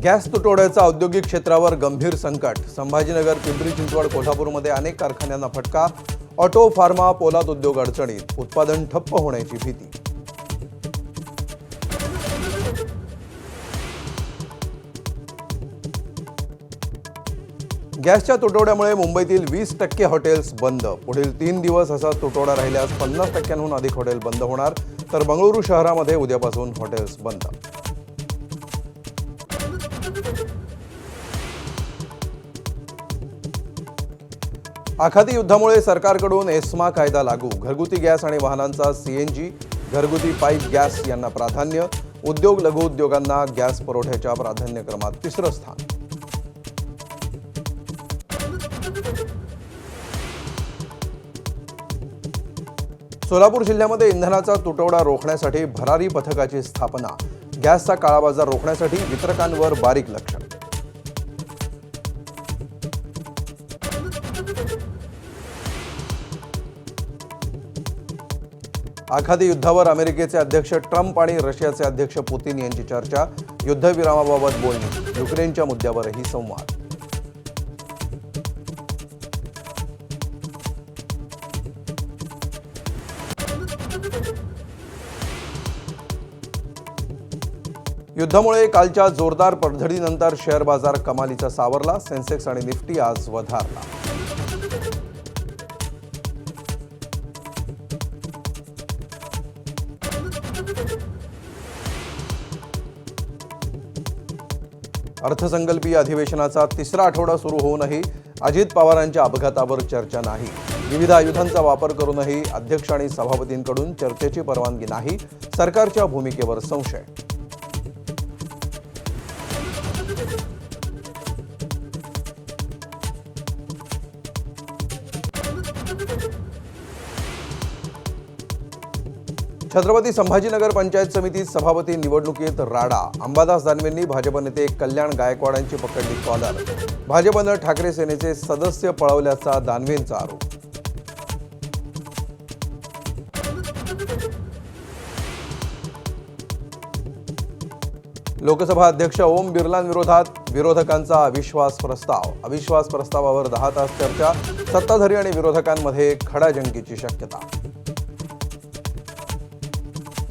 Gas तुटवड्याचा औद्योगिक क्षेत्रावर गंभीर संकट। संभाजीनगर, पिंपरी चिंचवड, कोल्हापूरमध्ये अनेक कारखान्यांना फटका। ऑटो, फार्मा, पोलाद उद्योग अडचणीत। उत्पादन ठप्प होण्याची भीती। गॅसच्या तुटवड्यामुळे मुंबईतील 20% हॉटेल्स बंद। पुढील 3 दिवस असा तुटवडा राहिल्यास 50%हून अधिक हॉटेल बंद होणार, तर बंगळुरू शहरामध्ये उद्यापासून हॉटेल्स बंद। आखाती युद्धामुळे सरकारकडून एस्मा कायदा लागू। घरगुती गॅस आणि वाहनांचा सीएनजी, घरगुती पाईप गॅस यांना प्राधान्य। उद्योग, लघु उद्योगांना गॅस पुरवठ्याच्या प्राधान्यक्रमात 3रं स्थान। सोलापूर जिल्ह्यामध्ये इंधनाचा तुटवडा रोखण्यासाठी भरारी पथकाची स्थापना। गॅसचा काळाबाजार रोखण्यासाठी वितरकांवर बारीक लक्ष। आखाती युद्धावर अमेरिकेचे अध्यक्ष ट्रम्प आणि रशियाचे अध्यक्ष पुतिन यांची चर्चा। युद्धविरामाबाबत बोलणी। युक्रेनच्या मुद्द्यावरही संवाद। युद्धामुळे कालच्या जोरदार पडझडीनंतर शेअर बाजार कमालीचा सावरला। सेन्सेक्स आणि निफ्टी आज वधारला। अर्थसंकल्पीय अधिवेशनाचा 3रा आठवडा सुरू होऊनही अजित पवारांच्या अपघातावर चर्चा नाही। विविध आयुधांचा वापर करूनही अध्यक्ष आणि सभापतींकडून चर्चेची परवानगी नाही। सरकारच्या भूमिकेवर संशय। छत्रपती संभाजीनगर पंचायत समिती सभापती निवडणुकीत राडा। अंबादास दानवेंनी भाजप नेते कल्याण गायकवाडांची पकडली कॉलर। भाजपनं ठाकरे सेनेचे सदस्य पळवल्याचा दानवेंचा आरोप। लोकसभा अध्यक्ष ओम बिर्लांविरोधात विरोधकांचा अविश्वास प्रस्ताव। अविश्वास प्रस्तावावर 10 तास चर्चा। सत्ताधारी आणि विरोधकांमध्ये खडाजंगीची शक्यता।